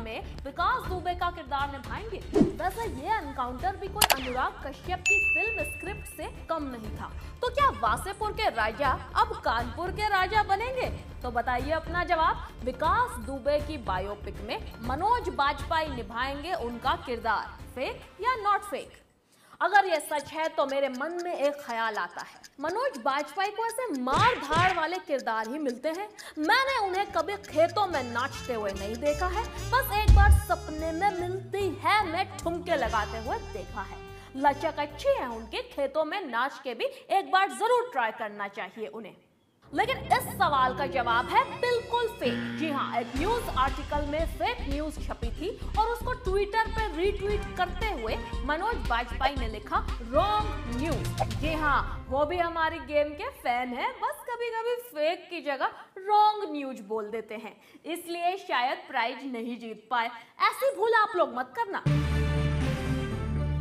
में विकास दुबे का किरदार निभाएंगे। वैसे ये एनकाउंटर भी कोई अनुराग कश्यप की फिल्म स्क्रिप्ट से कम नहीं था। तो क्या वासेपुर के राजा अब कानपुर के राजा बनेंगे? तो बताइए अपना जवाब। विकास दुबे की बायोपिक में मनोज बाजपेयी निभाएंगे उनका किरदार, फेक या नॉट फेक? अगर ये सच है तो मेरे मन में एक ख्याल आता है, मनोज बाजपेयी को ऐसे मार धाड़ वाले किरदार ही मिलते हैं। मैंने उन्हें कभी खेतों में नाचते हुए नहीं देखा है, बस एक बार सपने में मिलती है मैं ठुमके लगाते हुए देखा है। लचक अच्छी है उनके, खेतों में नाच के भी एक बार जरूर ट्राई करना चाहिए उन्हें। लेकिन इस सवाल का जवाब है बिल्कुल फेक। जी हाँ, एक न्यूज आर्टिकल में फेक न्यूज छपी थी और उसको ट्विटर पे रीट्वीट करते हुए मनोज बाजपेयी ने लिखा रॉन्ग न्यूज। जी हाँ, वो भी हमारी गेम के फैन है, बस कभी कभी फेक की जगह रॉन्ग न्यूज बोल देते हैं, इसलिए शायद प्राइज नहीं जीत पाए। ऐसी भूल आप लोग मत करना।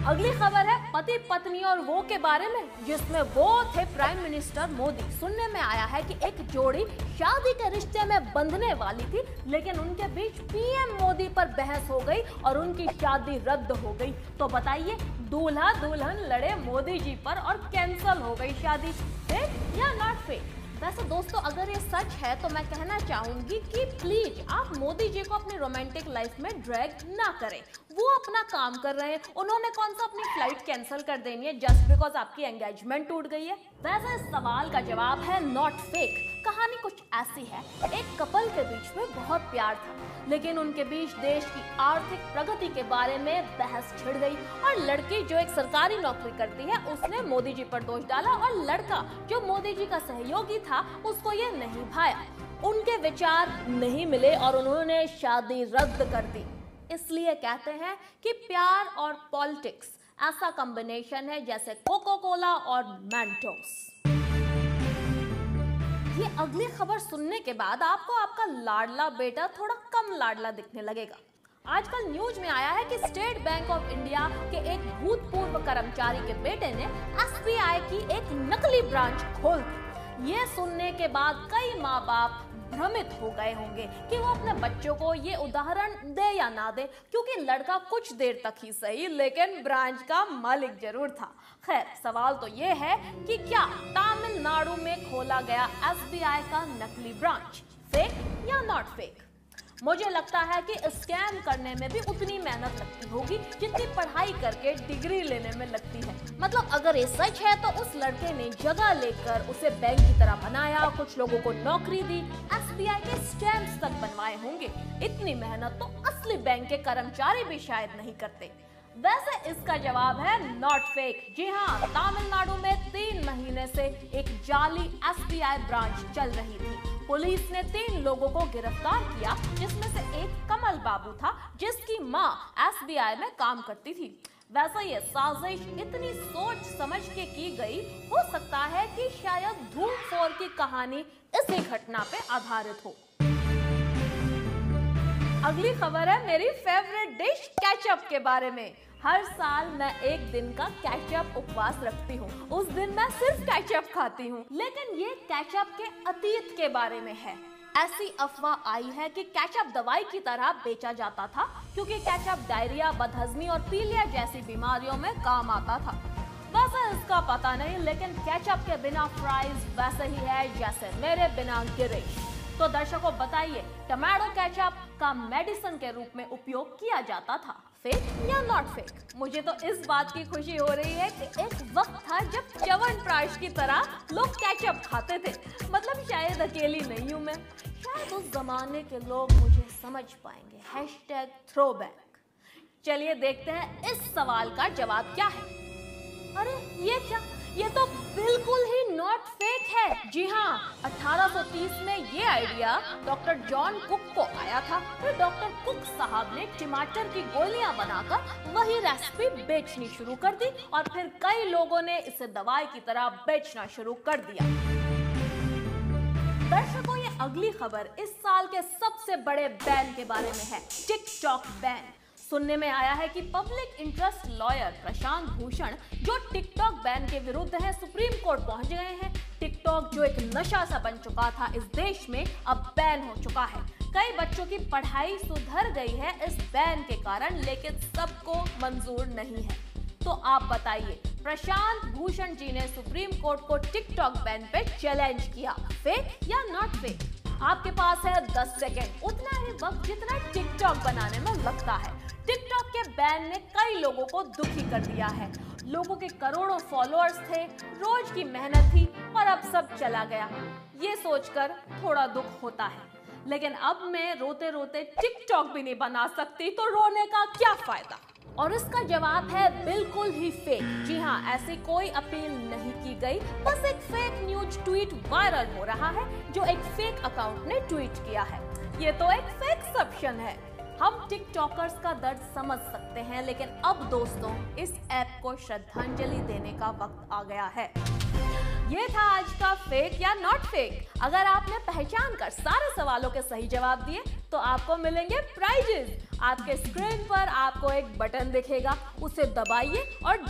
अगली खबर है पति पत्नी और वो के बारे में, जिसमें वो थे प्राइम मिनिस्टर मोदी। सुनने में आया है कि एक जोड़ी शादी के रिश्ते में बंधने वाली थी, लेकिन उनके बीच पीएम मोदी पर बहस हो गई और उनकी शादी रद्द हो गई। तो बताइए, दूल्हा दुल्हन लड़े मोदी जी पर और कैंसिल हो गई शादी। फेक या नॉट फेक? वैसे दोस्तों, अगर ये सच है तो मैं कहना चाहूंगी कि प्लीज आप मोदी जी को अपनी रोमांटिक लाइफ में ड्रैग ना करें। वो अपना काम कर रहे हैं, उन्होंने कौन सा अपनी फ्लाइट कैंसिल कर देनी है जस्ट बिकॉज आपकी एंगेजमेंट टूट गई है? वैसे इस सवाल का जवाब है नॉट फेक। कहानी कुछ ऐसी है, एक कपल के बीच में बहुत प्यार था, लेकिन उनके बीच देश की आर्थिक प्रगति के बारे में बहस छिड़ गई और लड़की जो एक सरकारी नौकरी करती है उसने मोदी जी पर दोष डाला और लड़का जो मोदी जी का सहयोगी था उसको ये नहीं भाया। उनके विचार नहीं मिले और उन्होंने शादी रद्द कर दी। इसलिए कहते हैं कि प्यार और पॉलिटिक्स ऐसा कॉम्बिनेशन है जैसे कोको कोला और मेंटोस। ये अगली खबर सुनने के बाद आपको आपका लाडला बेटा थोड़ा कम लाडला दिखने लगेगा। आजकल न्यूज में आया है कि स्टेट बैंक ऑफ इंडिया के एक भूतपूर्व कर्मचारी के बेटे ने एसबीआई की एक नकली ब्रांच खोल दी। ये सुनने के बाद कई माँ बाप भ्रमित हो गए होंगे कि वो अपने बच्चों को ये उदाहरण दे या ना दे, क्योंकि लड़का कुछ देर तक ही सही लेकिन ब्रांच का मालिक जरूर था। खैर, सवाल तो ये है कि क्या तमिलनाडु में खोला गया एसबीआई का नकली ब्रांच फेक या नॉट फेक? मुझे लगता है कि स्कैम करने में भी उतनी मेहनत लगती होगी जितनी पढ़ाई करके डिग्री लेने में लगती है। मतलब अगर ये सच है तो उस लड़के ने जगह लेकर उसे बैंक की तरह बनाया, कुछ लोगों को नौकरी दी, एसबीआई के स्टैम्प्स तक बनवाए होंगे। इतनी मेहनत तो असली बैंक के कर्मचारी भी शायद नहीं करते। वैसे इसका जवाब है नॉट फेक। जी हाँ, तमिलनाडु में 3 महीने से एक जाली एसबीआई ब्रांच चल रही थी। पुलिस ने 3 लोगों को गिरफ्तार किया, जिसमें से एक कमल बाबू था जिसकी मां एसबीआई में काम करती थी। वैसे ये साजिश इतनी सोच समझ के की गई, हो सकता है कि शायद धूम 4 की कहानी इसी घटना पे आधारित हो। अगली खबर है मेरी फेवरेट डिश केचप के बारे में। हर साल मैं एक दिन का केचप उपवास रखती हूँ। उस दिन मैं सिर्फ केचप खाती हूँ, लेकिन ये केचप के अतीत के बारे में है। ऐसी अफवाह आई है कि केचप दवाई की तरह बेचा जाता था, क्योंकि केचप डायरिया, बदहजमी और पीलिया जैसी बीमारियों में काम आता था। वैसे इसका पता नहीं, लेकिन केचप के बिना फ्राइज वैसे ही है जैसे मेरे बिना गिरीश। तो दर्शकों बताइए, टमाटो केचप का मेडिसिन के रूप में उपयोग किया जाता था, फेक या नॉट फेक? मुझे तो इस बात की खुशी हो रही है कि एक वक्त था जब च्यवनप्राश की तरह लोग केचप खाते थे। मतलब शायद अकेली नहीं हूं मैं, शायद उस जमाने के लोग मुझे समझ पाएंगे। #throwback। चलिए देखते हैं इस सवाल का जवाब क्या है। अरे ये क्या, ये तो बिल्कुल ही नॉट फेक है। जी हाँ, 1830 में ये आइडिया डॉक्टर जॉन कुक को आया था। फिर डॉक्टर कुक साहब ने टमाटर की गोलियां बनाकर वही रेसिपी बेचनी शुरू कर दी और फिर कई लोगों ने इसे दवाई की तरह बेचना शुरू कर दिया। दर्शकों, ये अगली खबर इस साल के सबसे बड़े बैन के बारे में है, टिकटॉक बैन। सुनने में आया है कि public interest lawyer Prashant Bhushan, जो टिकटॉक बैन के विरुद्ध है, सुप्रीम कोर्ट पहुंच गए हैं। टिकटॉक जो एक नशा सा बन चुका था इस देश में, अब बैन हो चुका है। कई बच्चों की पढ़ाई सुधर गई है इस बैन के कारण, लेकिन सबको मंजूर नहीं है। तो आप बताइए, प्रशांत भूषण जी ने सुप्रीम कोर्ट को टिकटॉक बैन पे चैलेंज किया, फेक या नॉट फेक? आपके पास है 10 सेकेंड, उतना ही वक्त जितना टिकटॉक बनाने में लगता है। टिकटॉक के बैन ने कई लोगों को दुखी कर दिया है। लोगों के करोड़ों फॉलोअर्स थे, रोज की मेहनत थी और अब सब चला गया। ये सोचकर थोड़ा दुख होता है, लेकिन अब मैं रोते रोते टिकटॉक भी नहीं बना सकती, तो रोने का क्या फायदा? और इसका जवाब है बिल्कुल ही फेक। जी हाँ, ऐसी कोई अपील नहीं की गई, बस एक फेक न्यूज ट्वीट वायरल हो रहा है जो एक फेक अकाउंट ने ट्वीट किया है। ये तो एक फेक सब्शन है। हम टिकटॉकर्स का दर्द समझ सकते हैं, लेकिन अब दोस्तों इस ऐप को श्रद्धांजलि देने का वक्त आ गया है। ये था आज का फेक या नॉट फेक। अगर आपने पहचान कर सारे सवालों के सही जवाब दिए तो आपको मिलेंगे प्राइजेस। आपके स्क्रीन पर आपको एक बटन दिखेगा, उसे दबाइए और